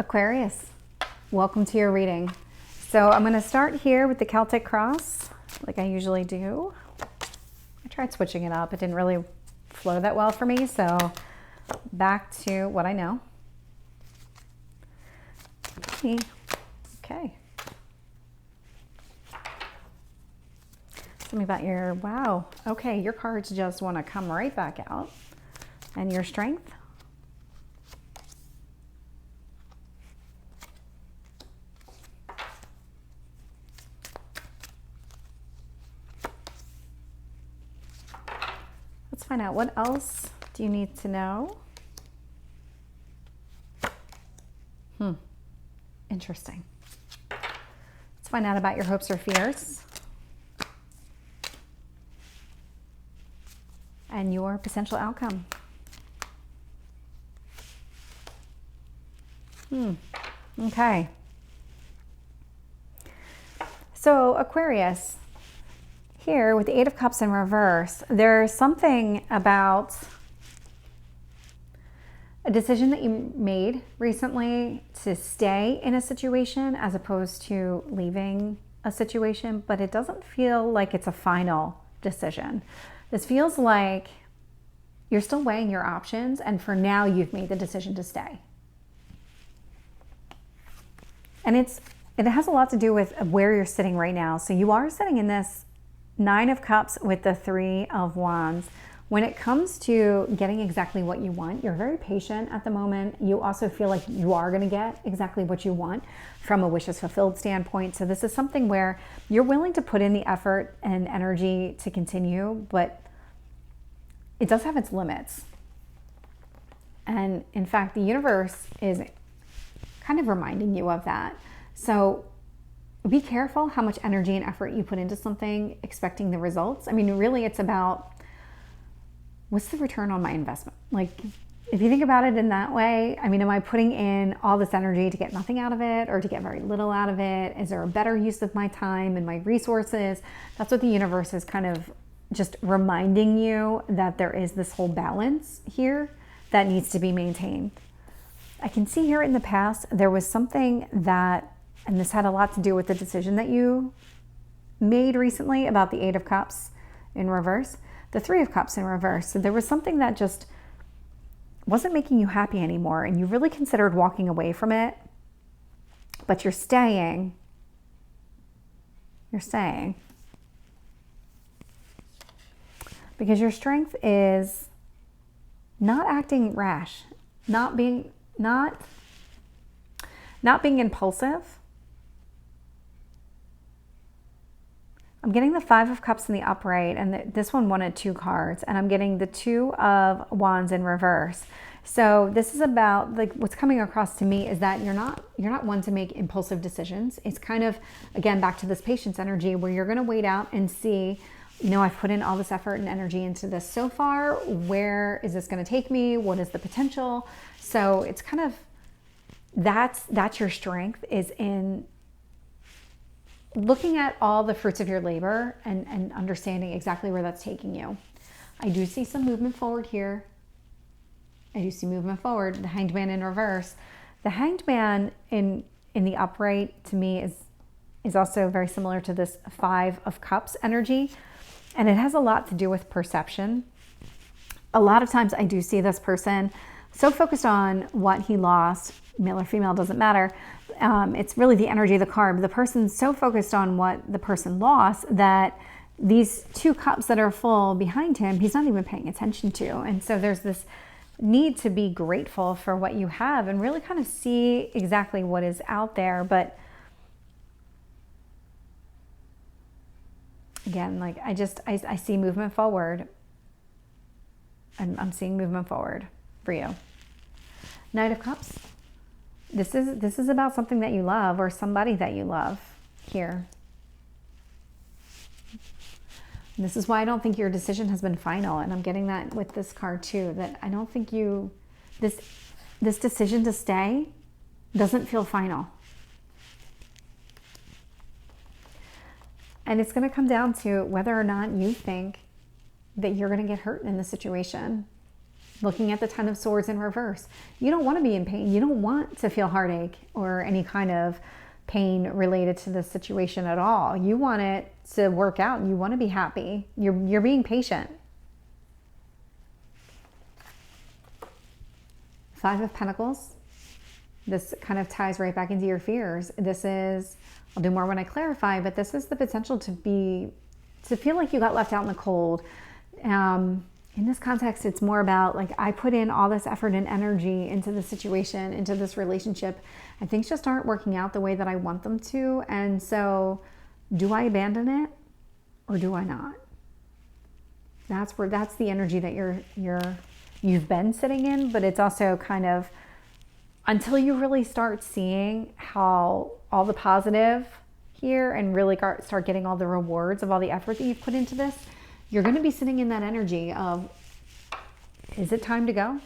Aquarius, welcome to your reading. So I'm going to start here with the Celtic Cross, like I usually do. I tried switching it up. It didn't really flow that well for me, so back to what I know. Okay. Tell me about your, wow. Okay, your cards just want to come right back out. And your strength. Let's find out, what else do you need to know? Interesting. Let's find out about your hopes or fears. And your potential outcome. Okay. So Aquarius, here with the Eight of Cups in reverse, there's something about a decision that you made recently to stay in a situation as opposed to leaving a situation, but it doesn't feel like it's a final decision. This feels like you're still weighing your options, and for now you've made the decision to stay. And it has a lot to do with where you're sitting right now. So you are sitting in this Nine of Cups with the Three of Wands. When it comes to getting exactly what you want, you're very patient at the moment. You also feel like you are going to get exactly what you want from a wishes fulfilled standpoint. So this is something where you're willing to put in the effort and energy to continue, but it does have its limits. And in fact, the universe is kind of reminding you of that. So be careful how much energy and effort you put into something, expecting the results. I mean, really, it's about what's the return on my investment? Like, if you think about it in that way, I mean, am I putting in all this energy to get nothing out of it or to get very little out of it? Is there a better use of my time and my resources? That's what the universe is kind of just reminding you, that there is this whole balance here that needs to be maintained. I can see here in the past, there was something that, and this had a lot to do with the decision that you made recently about the Eight of Cups in reverse, the Three of Cups in reverse. So there was something that just wasn't making you happy anymore, and you really considered walking away from it, but you're staying. You're staying. Because your strength is not acting rash, not being impulsive. I'm getting the Five of Cups in the upright, and this one wanted two cards, and I'm getting the Two of Wands in reverse. So this is about, like, what's coming across to me is that you're not one to make impulsive decisions. It's kind of, again, back to this patience energy where you're going to wait out and see, you know, I've put in all this effort and energy into this so far. Where is this going to take me? What is the potential? So it's kind of, that's your strength, is in looking at all the fruits of your labor and understanding exactly where that's taking you. I do see some movement forward here. I do see movement forward. The Hanged Man in reverse. The Hanged Man in the upright, to me, is also very similar to this Five of Cups energy. And it has a lot to do with perception. A lot of times I do see this person so focused on what he lost, male or female, doesn't matter. It's really the energy of the card. The person's so focused on what the person lost that these two cups that are full behind him, he's not even paying attention to. And so there's this need to be grateful for what you have and really kind of see exactly what is out there. But again, like, I see movement forward. I'm seeing movement forward for you. Knight of Cups. This is about something that you love or somebody that you love here. And this is why I don't think your decision has been final. And I'm getting that with this card too, that I don't think this decision to stay doesn't feel final. And it's going to come down to whether or not you think that you're going to get hurt in the situation. Looking at the Ten of Swords in reverse. You don't want to be in pain. You don't want to feel heartache or any kind of pain related to this situation at all. You want it to work out. You want to be happy. You're being patient. Five of Pentacles. This kind of ties right back into your fears. This is, I'll do more when I clarify, but this is the potential to feel like you got left out in the cold. In this context, it's more about like, I put in all this effort and energy into the situation, into this relationship, and things just aren't working out the way that I want them to. And so do I abandon it or do I not? That's the energy that you've been sitting in, but it's also kind of, until you really start seeing how all the positive here and really start getting all the rewards of all the effort that you've put into this, you're going to be sitting in that energy of, is it time to go?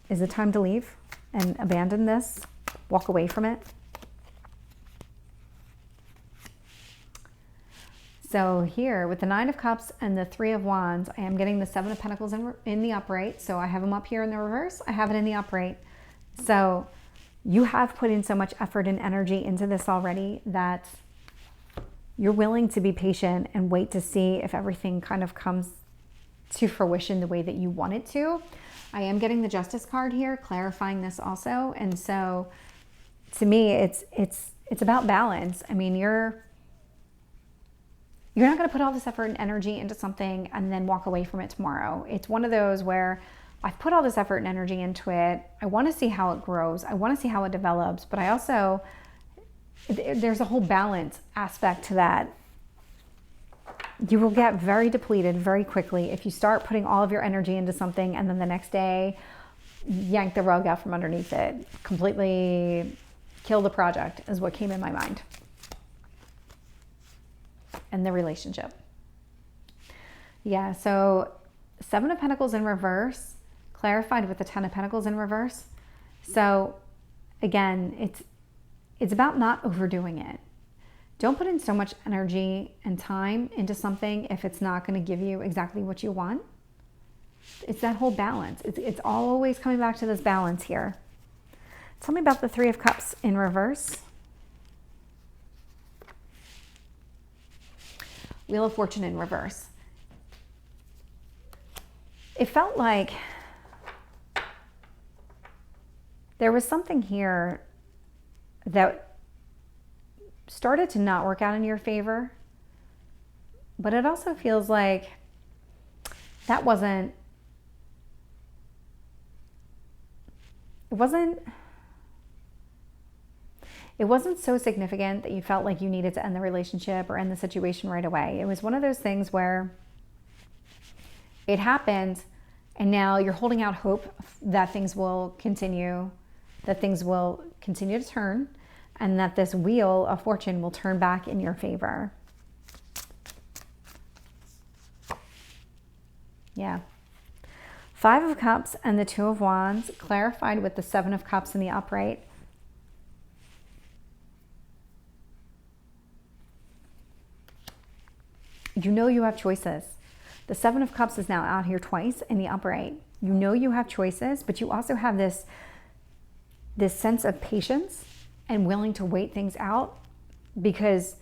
Is it time to leave and abandon this? Walk away from it? So here with the Nine of Cups and the Three of Wands, I am getting the Seven of Pentacles in the upright. So I have them up here in the reverse. I have it in the upright. So you have put in so much effort and energy into this already that you're willing to be patient and wait to see if everything kind of comes to fruition the way that you want it to. I am getting the Justice card here, clarifying this also. And so to me, it's about balance. I mean, you're not going to put all this effort and energy into something and then walk away from it tomorrow. It's one of those where I've put all this effort and energy into it. I want to see how it grows. I want to see how it develops, but I also, there's a whole balance aspect to that. You will get very depleted very quickly if you start putting all of your energy into something and then the next day yank the rug out from underneath it. Completely kill the project is what came in my mind. And the relationship. Yeah, so Seven of Pentacles in reverse, clarified with the Ten of Pentacles in reverse. So again, it's about not overdoing it. Don't put in so much energy and time into something if it's not going to give you exactly what you want. It's that whole balance. It's always coming back to this balance here. Tell me about the Three of Cups in reverse. Wheel of Fortune in reverse. It felt like there was something here that started to not work out in your favor, but it also feels like that wasn't so significant that you felt like you needed to end the relationship or end the situation right away. It was one of those things where it happened and now you're holding out hope that things will continue to turn, and that this Wheel of Fortune will turn back in your favor. Yeah. Five of Cups and the Two of Wands, clarified with the Seven of Cups in the upright. You know you have choices. The Seven of Cups is now out here twice in the upright. You know you have choices, but you also have this sense of patience and willing to wait things out, because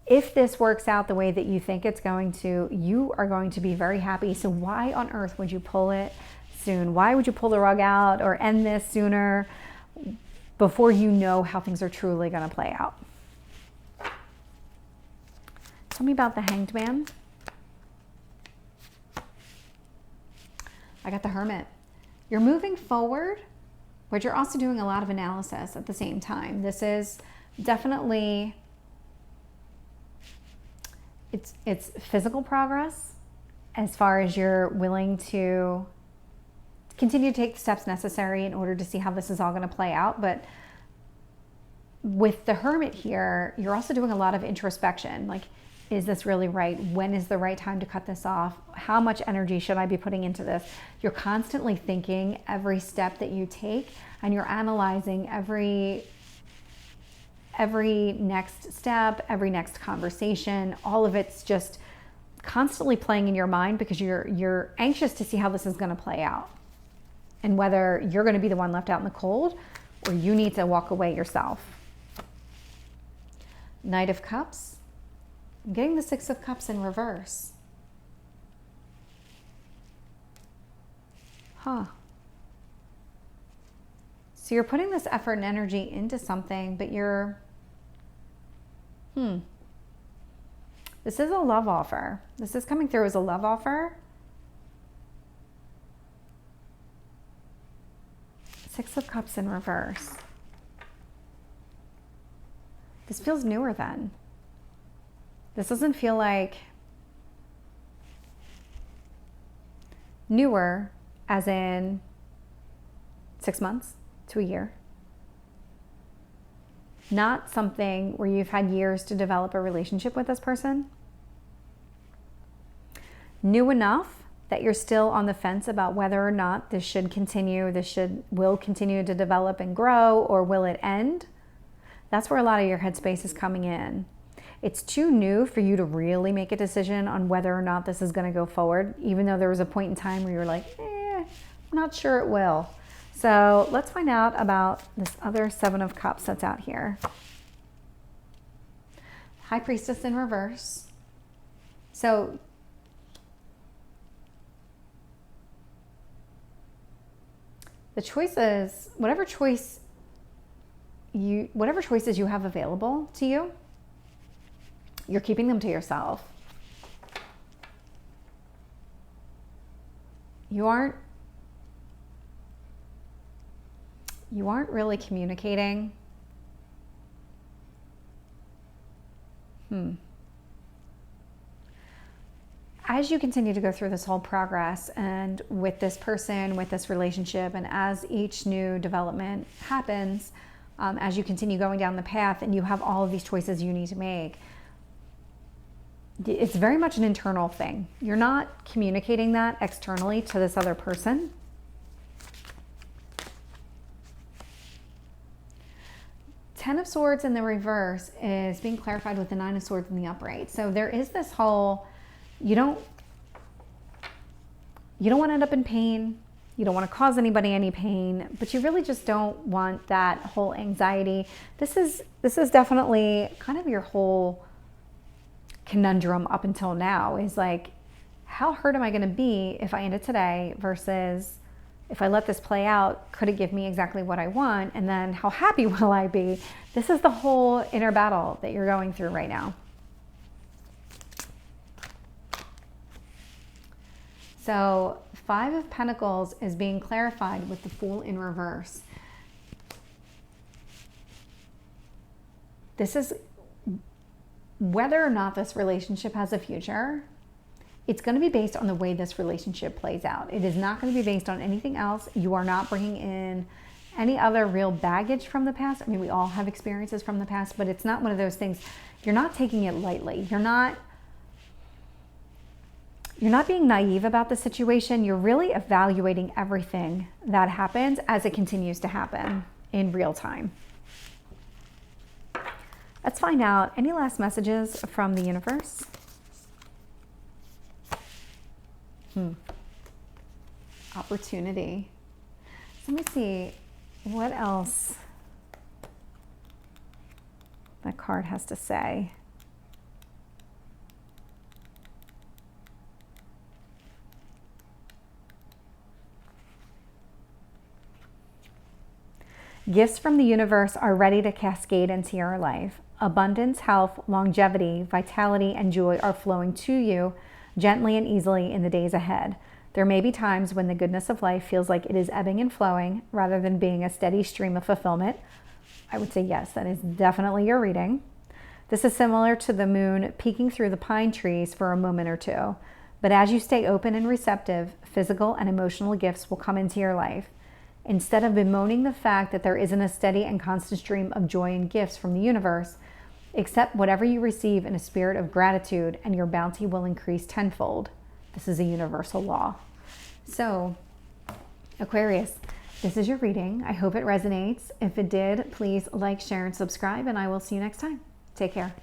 if this works out the way that you think it's going to, you are going to be very happy. So why on earth would you pull it soon? Why would you pull the rug out or end this sooner before you know how things are truly going to play out? Tell me about the Hanged Man. I got the Hermit. You're moving forward, but you're also doing a lot of analysis at the same time. This is definitely, it's physical progress as far as you're willing to continue to take the steps necessary in order to see how this is all going to play out. But with the Hermit here, you're also doing a lot of introspection. Like, is this really right? When is the right time to cut this off? How much energy should I be putting into this? You're constantly thinking every step that you take, and you're analyzing every next step, every next conversation. All of it's just constantly playing in your mind because you're anxious to see how this is going to play out and whether you're going to be the one left out in the cold or you need to walk away yourself. Knight of Cups. I'm getting the Six of Cups in reverse. Huh. So you're putting this effort and energy into something, but you're, this is a love offer. This is coming through as a love offer. Six of Cups in reverse. This feels newer then. This doesn't feel like newer as in 6 months to a year. Not something where you've had years to develop a relationship with this person. New enough that you're still on the fence about whether or not this should continue, will continue to develop and grow, or will it end? That's where a lot of your headspace is coming in. It's too new for you to really make a decision on whether or not this is going to go forward, even though there was a point in time where you were like, I'm not sure it will. So let's find out about this other Seven of Cups that's out here. High Priestess in reverse. So the choices, whatever choices you have available to you, you're keeping them to yourself. You aren't really communicating. As you continue to go through this whole progress and with this person, with this relationship, and as each new development happens, as you continue going down the path and you have all of these choices you need to make, it's very much an internal thing. You're not communicating that externally to this other person. Ten of Swords in the reverse is being clarified with the Nine of Swords in the upright. So there is this whole, you don't want to end up in pain. You don't want to cause anybody any pain, but you really just don't want that whole anxiety. This is definitely kind of your whole conundrum up until now, is like, how hurt am I going to be if I end it today versus if I let this play out, could it give me exactly what I want? And then how happy will I be? This is the whole inner battle that you're going through right now. So Five of Pentacles is being clarified with the Fool in reverse. This is whether or not this relationship has a future. It's going to be based on the way this relationship plays out. It is not going to be based on anything else. You are not bringing in any other real baggage from the past. I mean, we all have experiences from the past, but it's not one of those things. You're not taking it lightly. You're not being naive about the situation. You're really evaluating everything that happens as it continues to happen in real time. Let's find out any last messages from the universe. Opportunity. So let me see what else that card has to say. Gifts from the universe are ready to cascade into your life. Abundance, health, longevity, vitality, and joy are flowing to you gently and easily in the days ahead. There may be times when the goodness of life feels like it is ebbing and flowing rather than being a steady stream of fulfillment. I would say yes, that is definitely your reading. This is similar to the moon peeking through the pine trees for a moment or two. But as you stay open and receptive, physical and emotional gifts will come into your life. Instead of bemoaning the fact that there isn't a steady and constant stream of joy and gifts from the universe, accept whatever you receive in a spirit of gratitude and your bounty will increase tenfold. This is a universal law. So, Aquarius, this is your reading. I hope it resonates. If it did, please like, share, and subscribe, and I will see you next time. Take care.